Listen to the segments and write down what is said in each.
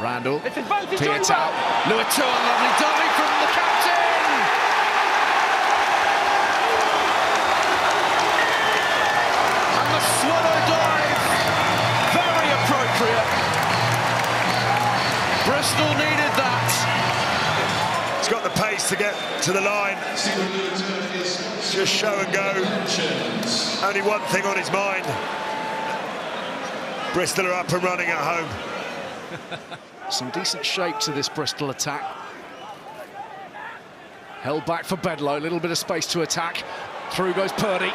Randall, Pietau, Leiua, lovely dive from the captain! And the swallow dive, very appropriate. Bristol needed that. He's got the pace to get to the line. Just show and go. Only one thing on his mind. Bristol are up and running at home. Some decent shape to this Bristol attack. Held back for Bedlow, a little bit of space to attack. Through goes Purdy,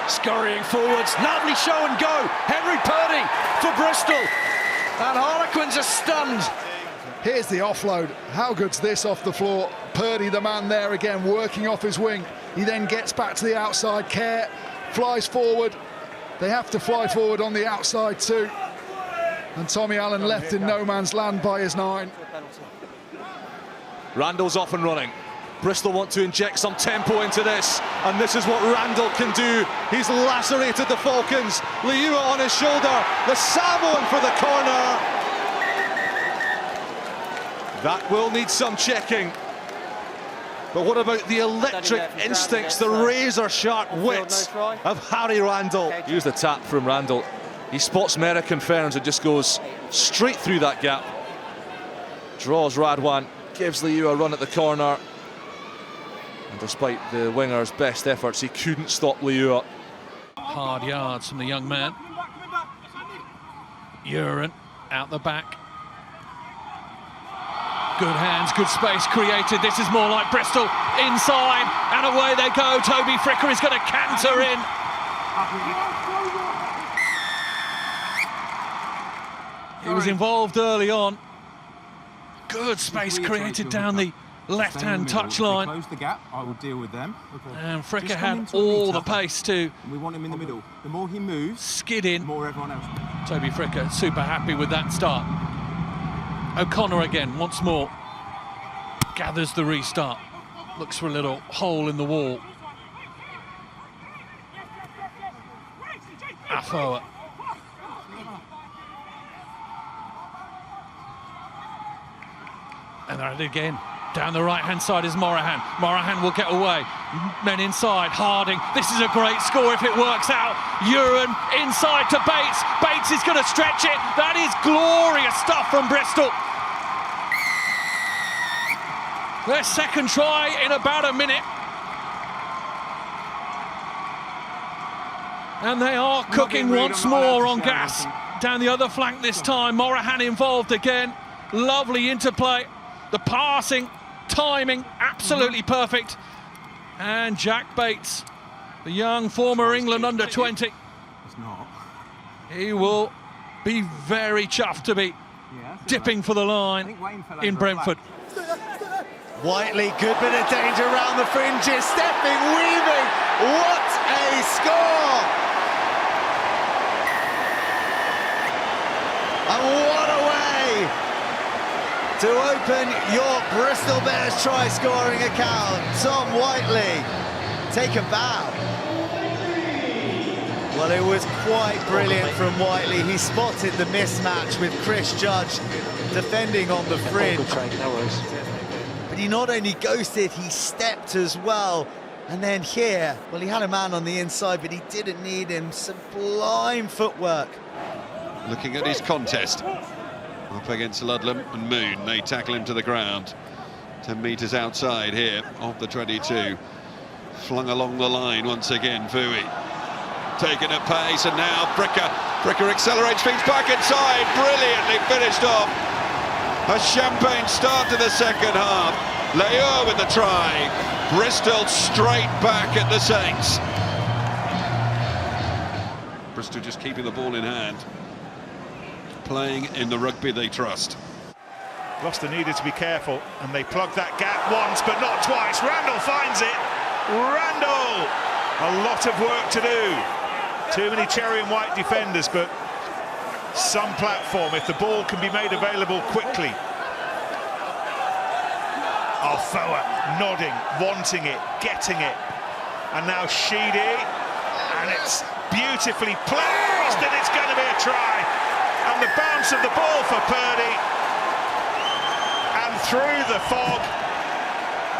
scurrying forwards. Lovely show and go. Henry Purdy for Bristol. And Harlequins are stunned. Here's the offload. How good's this off the floor? Purdy, the man there again, working off his wing. He then gets back to the outside. Care flies forward. They have to fly forward on the outside too. And Tommy Allen left in no man's land by his 9. Randall's off and running. Bristol want to inject some tempo into this, and this is what Randall can do. He's lacerated the Falcons. Leiua on his shoulder. The Samoan for the corner. That will need some checking. But what about the electric instincts, the razor-sharp wits of Harry Randall? Here's the tap from Randall. He spots American Ferns and just goes straight through that gap. Draws Radwan, gives Leiua a run at the corner. And despite the winger's best efforts, he couldn't stop Leiua. Hard yards from the young man. Uren out the back. Good hands, good space created. This is more like Bristol. Inside, and away they go. Toby Fricker is going to canter in. He was involved early on. Good space created down the left-hand touchline. Close the gap. I will deal with them. And Fricker had all the pace to. We want him in the middle. The more he moves, skid in. The more everyone else. Toby Fricker super happy with that start. O'Connor again once more. Gathers the restart. Looks for a little hole in the wall. Afoa. And they're at it again. Down the right-hand side is Morahan. Morahan will get away. Men inside, Harding. This is a great score if it works out. Uren inside to Bates. Bates is going to stretch it. That is glorious stuff from Bristol. Their second try in about a minute. And they are cooking once more on gas. Down the other flank this time. Morahan involved again. Lovely interplay. The passing, timing, absolutely perfect. And Jack Bates, the young former England under-20. He will be very chuffed to be dipping for the line in Brentford. Whiteley, good bit of danger around the fringes, stepping, weaving. What a score! And what a way to open your Bristol Bears try-scoring account. Tom Whiteley, take a bow. Well, it was quite brilliant from Whiteley. He spotted the mismatch with Chris Judge defending on the fringe. But he not only ghosted, he stepped as well. And then here, well, he had a man on the inside, but he didn't need him. Sublime footwork. Looking at his contest. Up against Ludlam and Moon, they tackle him to the ground. 10 metres outside here of the 22. Flung along the line once again, Fui. Taken at pace, and now Fricker. Fricker accelerates things back inside. Brilliantly finished off. A champagne start to the second half. Leiua with the try. Bristol straight back at the Saints. Bristol just keeping the ball in hand. Playing in the rugby they trust. Gloucester needed to be careful, and they plugged that gap once, but not twice. Randall finds it. Randall! A lot of work to do. Too many cherry and white defenders, but some platform if the ball can be made available quickly. Alfoa nodding, wanting it, getting it. And now Sheedy, and it's beautifully placed, and it's going to be a try. And the bounce of the ball for Purdy, through the fog.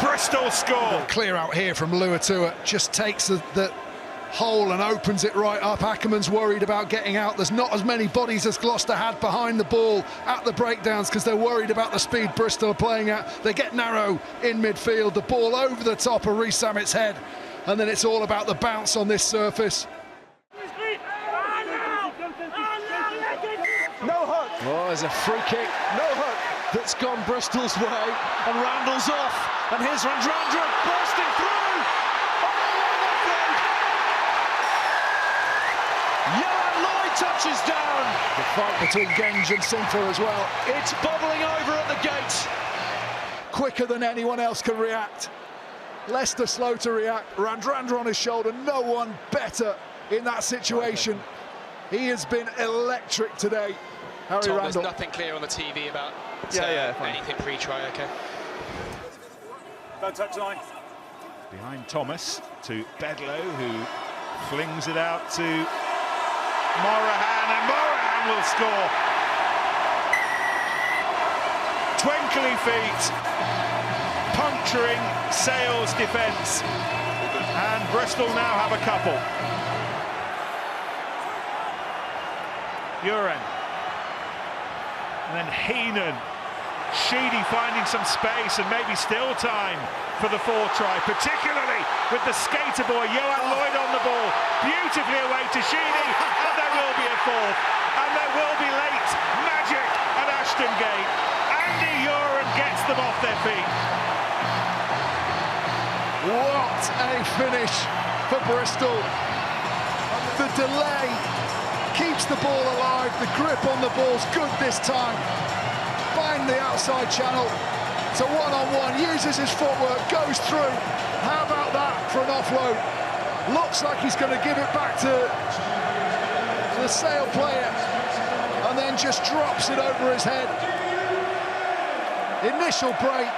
Bristol score. Clear out here from Leiua, just takes the hole and opens it right up. Ackerman's worried about getting out. There's not as many bodies as Gloucester had behind the ball at the breakdowns because they're worried about the speed Bristol are playing at. They get narrow in midfield, the ball over the top of Rees Sammet's head, and then it's all about the bounce on this surface. No hook. Oh, there's a free kick. No hook. That's gone Bristol's way, and Randall's off. And here's Randrandra bursting through. Johan Lloyd touches down. The fight between Genge and Sinclair as well. It's bubbling over at the gates. Quicker than anyone else can react. Leicester slow to react. Randrandra on his shoulder. No one better in that situation. He has been electric today. Harry Tom, Randall. there's nothing clear on the TV about anything pre-try, okay? Don't touch line. Behind Thomas to Bedlow, who flings it out to Morahan, and Morahan will score. Twinkly feet, puncturing Sale's defence, and Bristol now have a couple. Uren, and then Heenan. Sheedy finding some space and maybe still time for the fourth try, particularly with the skater boy Johan Lloyd on the ball, beautifully away to Sheedy, and there will be a fourth, and there will be late magic at Ashton Gate. Andy Uren gets them off their feet. What a finish for Bristol. The delay keeps the ball alive, the grip on the ball's good this time. Find the outside channel, it's a one-on-one, uses his footwork, goes through. How about that for an offload? Looks like he's going to give it back to the Sale player, and then just drops it over his head. Initial break,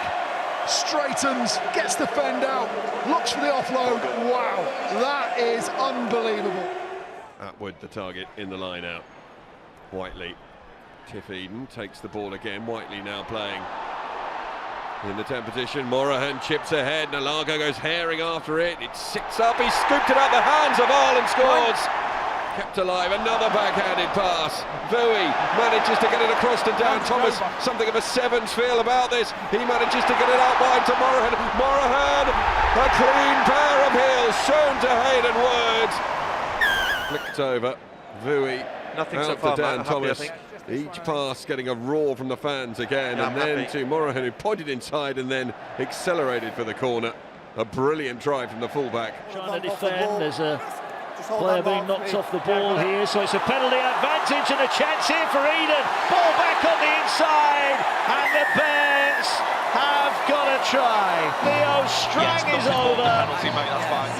straightens, gets the fend out, looks for the offload. Wow, that is unbelievable. Atwood, the target in the line out. Whiteley. Tiff Eden takes the ball again. Whiteley now playing in the 10 position. Morahan chips ahead. Nalaga goes herring after it. It sits up. He scooped it out the hands of Ireland. Scores. Kept alive. Another backhanded pass. Vui manages to get it across to Dan Thomas. Something of a sevens feel about this. He manages to get it out wide to Morahan. Morahan, a clean pair of heels shown to Hayden Woods. Flicked over. Vui. Nothing out so far, to Dan Matt. Thomas. Happy, Each pass getting a roar from the fans again, and then to Morahan, who pointed inside and then accelerated for the corner. A brilliant try from the fullback. Trying to defend, there's a player being knocked off the ball here, so it's a penalty advantage and a chance here for Eden. Ball back on the inside, and the Bears have got a try. Leo Strang is over. Penalty, mate, that's fine.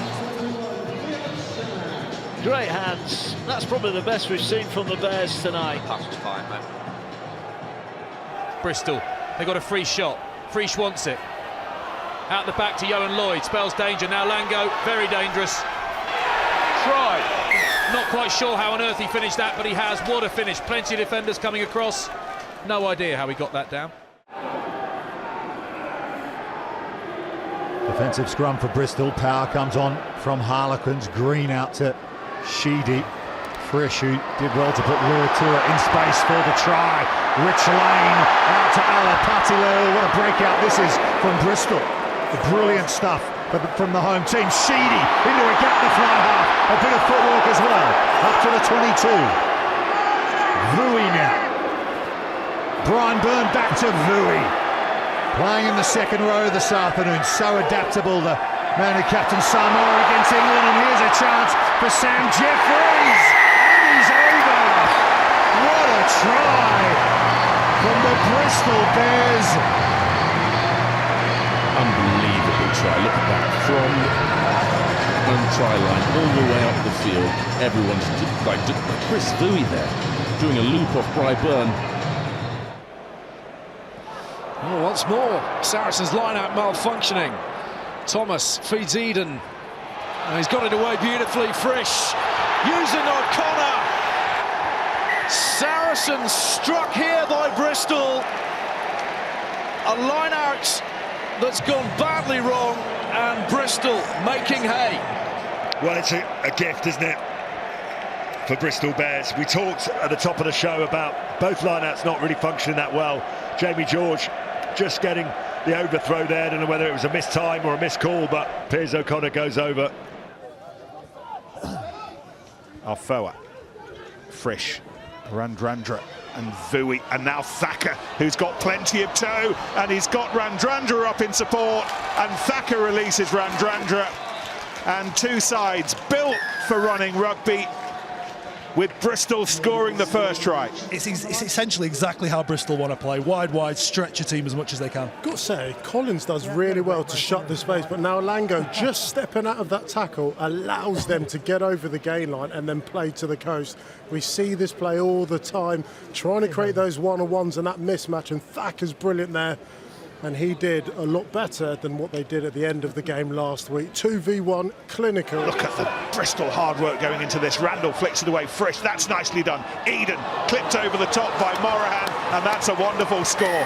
Great hands. That's probably the best we've seen from the Bears tonight. Pass was fine, mate. Bristol, they got a free shot. Freesh wants it. Out the back to Johan Lloyd, spells danger. Now Lango, very dangerous. Try. Not quite sure how on earth he finished that, but he has. What a finish. Plenty of defenders coming across. No idea how he got that down. Defensive scrum for Bristol. Power comes on from Harlequins. Green out to Sheedy. Fresh who did well to put Leiua in space for the try. Rich Lane out to Alapatilo. What a breakout this is from Bristol. Brilliant stuff from the home team. Sheedy into a gap in the fly half. A bit of footwork as well. Up to the 22. Vui now. Brian Byrne back to Vui. Playing in the second row this afternoon. So adaptable, the man who captained Samoa against England. And here's a chance for Sam Jeffries. And he's over. What a try from the Bristol Bears. Unbelievable try. Look at that. From home try line all the way up the field. Everyone's like Chris Vui there, doing a loop off Brian Byrne. Oh, once more, Saracens line-out malfunctioning. Thomas feeds Eden. And he's got it away beautifully. Frisch using O'Connor. Saracens struck here by Bristol. A line out that's gone badly wrong, and Bristol making hay. Well, it's a gift, isn't it, for Bristol Bears? We talked at the top of the show about both lineouts not really functioning that well. Jamie George just getting the overthrow there. I don't know whether it was a missed time or a missed call, but Piers O'Connor goes over. Alfoa, Frisch, Randrandra and Vui, and now Thacker, who's got plenty of toe, and he's got Randrandra up in support, and Thacker releases Randrandra, and two sides built for running rugby, with Bristol scoring the first try. It's essentially exactly how Bristol want to play. Wide, stretch your team as much as they can. Got to say, Collins does really well to shut the space, but now Lango just stepping out of that tackle allows them to get over the gain line and then play to the coast. We see this play all the time, trying to create those one-on-ones and that mismatch, and Thacker's brilliant there. And he did a lot better than what they did at the end of the game last week. 2v1, clinical. Look at the Bristol hard work going into this. Randall flicks it away, Frisch, that's nicely done. Eden clipped over the top by Morahan, and that's a wonderful score.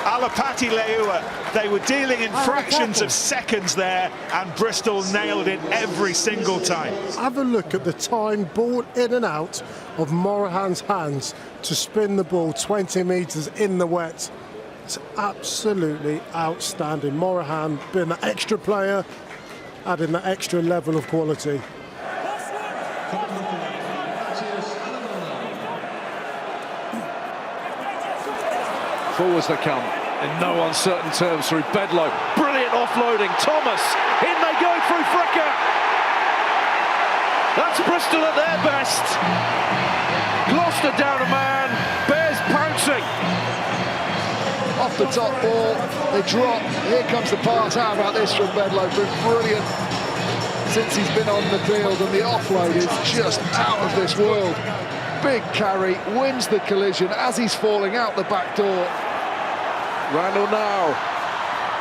Alapati Leiua, they were dealing in fractions of seconds there, and Bristol nailed it every single time. Have a look at the time, ball in and out of Morahan's hands to spin the ball 20 metres in the wet. It's absolutely outstanding. Morahan being that extra player, adding that extra level of quality. Forwards they come, in no uncertain terms through Bedlow. Brilliant offloading, Thomas. In they go through Fricker. That's Bristol at their best. Gloucester down a man, Bears pouncing. Off the top ball, they drop. Here comes the pass. How about this from Bedlow? Been brilliant since he's been on the field, and the offload is just out of this world. Big carry, wins the collision as he's falling out the back door. Randall now,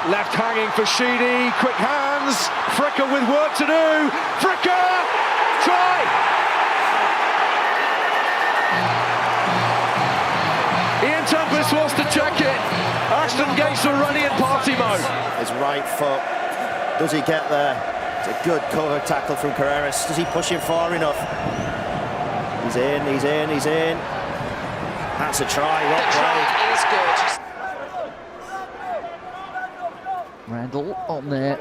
left hanging for Sheedy, quick hands, Fricker with work to do, Fricker, try! Ian Tempest wants to check it. Ashton Gate's already in party mode. His right foot, does he get there? It's a good cover tackle from Carreras. Does he push him far enough? He's in. That's a try. The try is good. Randall on there.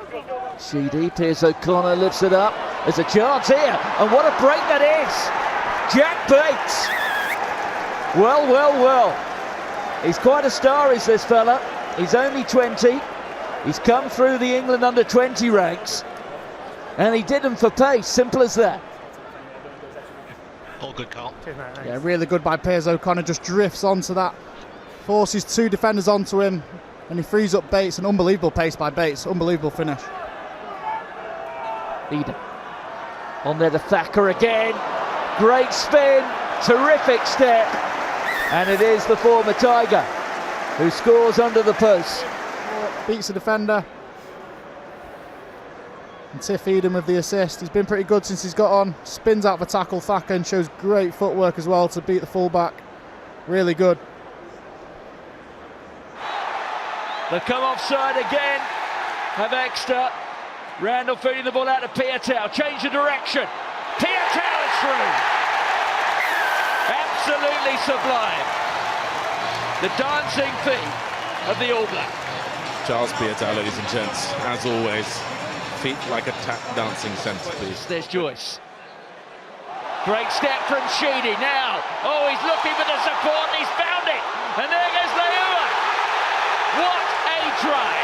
Sheedy, Piers O'Connor lifts it up. There's a chance here, and what a break that is! Jack Bates. Well. He's quite a star, is this fella. He's only 20. He's come through the England under-20 ranks, and he did them for pace. Simple as that. All good, Carl. Yeah, really good by Piers O'Connor. Just drifts onto that, forces two defenders onto him, and he frees up Bates. An unbelievable pace by Bates. Unbelievable finish. Eden on there to Thacker again. Great spin, terrific step, and it is the former Tiger who scores under the post. Beats the defender. And Tiff Eden with the assist. He's been pretty good since he's got on. Spins out the tackle, Thacker, and shows great footwork as well to beat the fullback. Really good. They come offside again. Have extra. Randall feeding the ball out to Piatow. Change the direction. Piatow is through. Absolutely sublime. The dancing feet of the All Black. Charles Piatow, ladies and gents, as always, feet like a tap dancing centrepiece. There's Joyce. Great step from Sheedy now. Oh, he's looking for the support and he's found it. And there goes Leiua. What a try.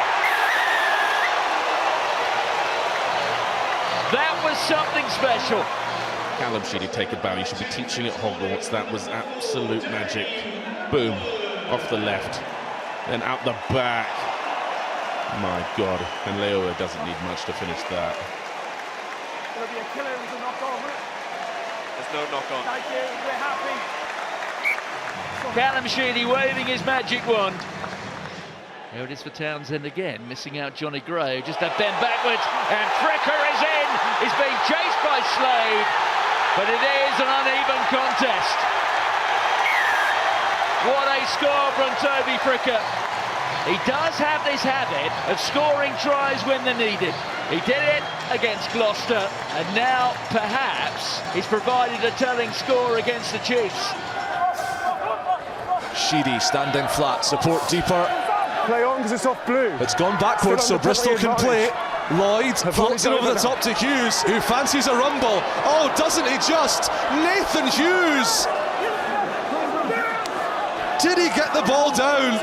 That was something special. Callum Sheedy, take a bow. You should be teaching at Hogwarts. That was absolute magic. Boom, off the left, then out the back. My God, and Leiua doesn't need much to finish that. There'll be a killer with a knock on. There's no knock on. Thank you, we're happy. Callum Sheedy waving his magic wand. Here it is for Townsend again, missing out Johnny Gray, just a bend backwards, and Fricker is in. He's being chased by Slade, but it is an uneven contest. What a score from Toby Fricker. He does have this habit of scoring tries when they're needed. He did it against Gloucester, and now perhaps he's provided a telling score against the Chiefs. Sheedy standing flat, support deeper. Play on because it's off blue. It's gone backwards so Bristol can play it. Lloyd floats it over the top to Hughes, who fancies a rumble. Oh, doesn't he just? Nathan Hughes! Did he get the ball down?